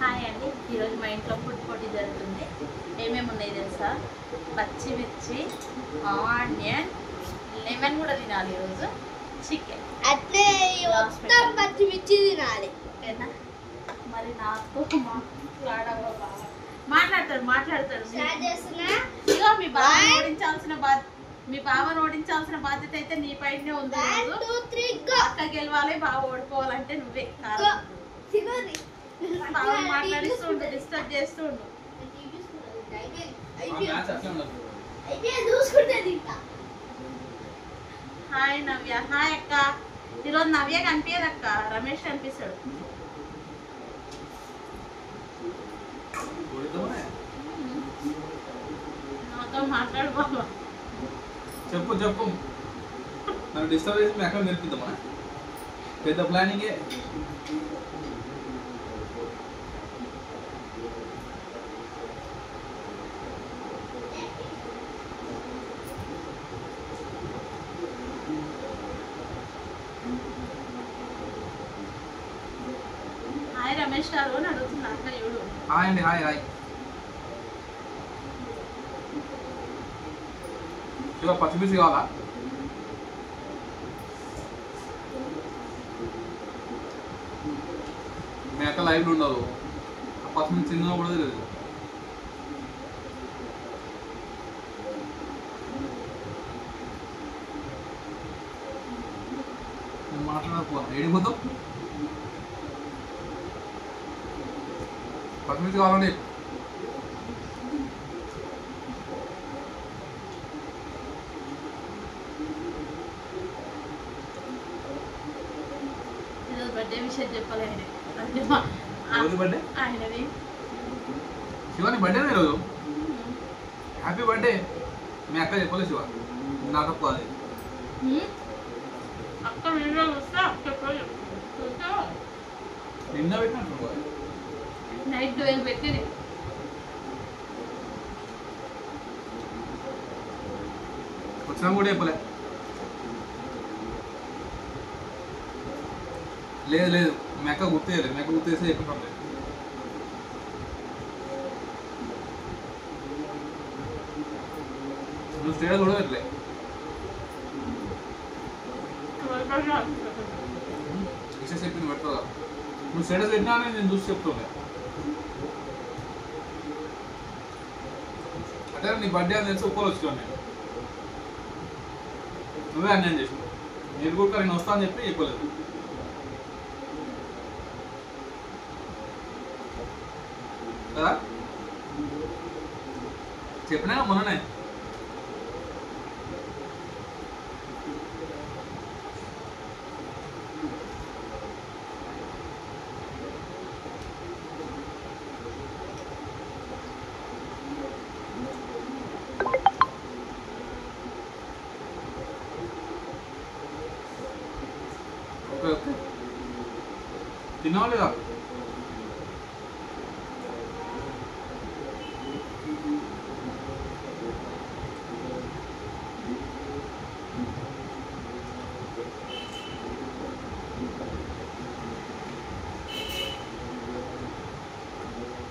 Hi అండి. ఈరోజు మా ఇంట్లో ఫుడ్ పోటీ జరుగుతుంది. ఏమేమి ఉన్నాయి తెలుసా? పచ్చిమిర్చి, ఆనియన్, లెమన్ కూడా తినాలి ఈరోజు. చికెన్ అట్లే మొత్తం పచ్చిమిర్చి తినాలి. ఓకేనా? మరి నాకు మాట్లాడతాడు ఇగో మీ బావను ఓడించాల్సిన బాధ్యత అయితే నీ పైనే ఉంది. అక్క గెలవాలి, బావ ఓడిపోవాలంటే నువ్వే. మాట్లాడిస్తుండు, డిస్టర్బ్ చేస్తుండు. హాయ్ నవ్య. హాయ్ అక్క. ఈరోజు నవ్య కనిపించదు అక్క, రమేష్ కనిపిస్తాడు. నాతో మాట్లాడు బాబా. చెప్పు నన్ను డిస్టర్బ్ చేసి మీ అక్కడ నేర్పిద్దామా? పెద్ద ప్లానింగే. హాయ్ రమేష్ గారు అని అడుగుతున్నా అక్క. చూడు. హాయ్ అండి. హాయ్. ఇక పచ్చిమిర్చి కావాలా? మీ అక్క లైవ్లో ఉండదు. పచ్చిమిర్చి తిన్నా కూడా తెలియదు. మాట్లాడకపో ఏడిపోతావు. పచ్చిమిర్చి కావాలండి. బర్త్డే విషయం చెప్పాలి. బర్త్డే ఆయనది శివాని బర్త్డేనా ఈరోజు? Happy birthday. మీ అక్క చెప్పలేదు శివ, నా తప్పు అది. అక్క వీడియో వస్తే నిన్న పెట్టినట్టు నైట్ 12 పెట్టింది. వచ్చినా కూడా చెప్పలే. లేదు మెక్క గుర్తేయలేదు. మెక్క గుర్తేస్తే ఎక్కువ నువ్వు స్టేటస్ కూడా పెట్టలే. విషయం చెప్పింది పెడతా. నువ్వు స్టేటస్ పెట్టినా నేను చూసి చెప్తుండే. అంటే నీ బర్త్డే అని తెలిసి ఒక్కరు వచ్చాను నేను. నువ్వే అన్యాయం చేసినావు. నేను కూడా నేను వస్తా అని చెప్పి చెప్పలేదు. కదా చెప్పినా మొన్ననే. ఓకే తిన్నావా లేదా?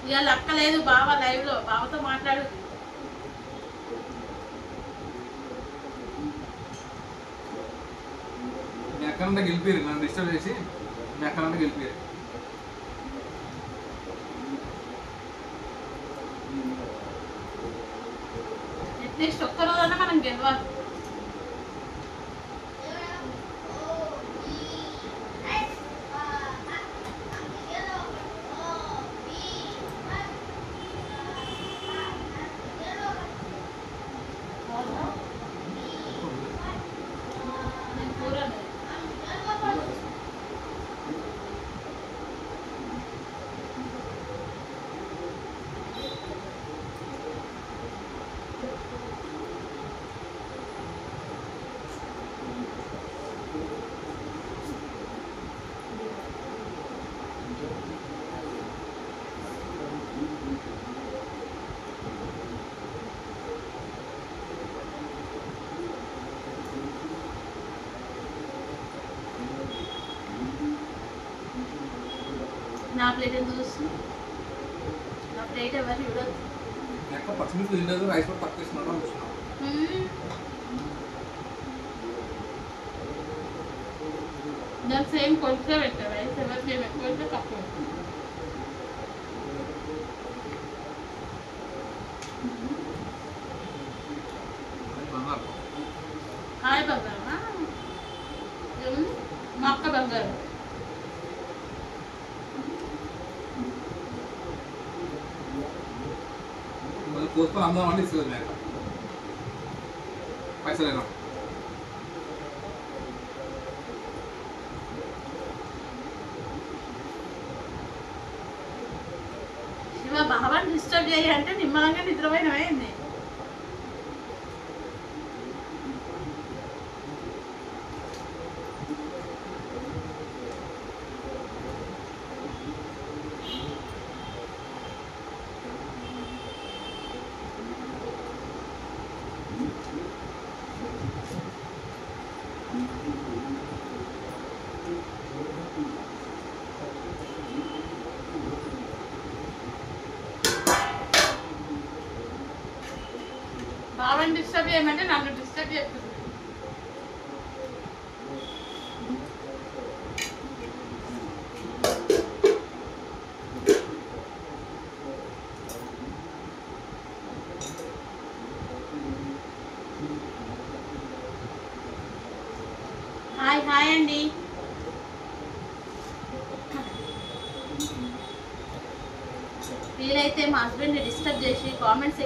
ఇవాళ అక్క లేదు, బావ లైవ్ లో. బావతో మాట్లాడు. మీ అక్కనంతా గెలిపారు. నన్ను డిస్టర్బ్ చేసి మీ అక్కనంతా గెలిపారు. నెక్స్ట్ ఒక్క రోజన్నా మనం గెలవాలి. నా ప్లేట్ ఎందుకు వస్తుంది? రేట్ ఎవరు చూడదు. ఎక్కడ పచ్చిమిర్చి తినలేదు, రైస్ కూడా తక్కువ ఇస్తున్నాడు అనుకుంటున్నాను. దాని సేమ్ కొంచెం పెట్టారు రైస్ ఎవరికి ఏమి ఎక్కువ అయితే తక్కువ. బంగారు హాయ్ బంగారమా మా అక్క బంగారం. మరి కోసుకొని అందరం అంటే ఇస్తుంది మేక పైసలేనా. శివ బాబాని డిస్టర్బ్ చేయి అంటే నిమ్మలంగా నిద్రపోయినమైంది. బాబాని డిస్టర్బ్ చేయమంటే నన్ను డిస్టర్బ్ చేస్తుంది. హాయ్ హాయ్ అండి. వీలైతే మా హస్బెండ్ని డిస్టర్బ్ చేసి కామెంట్స్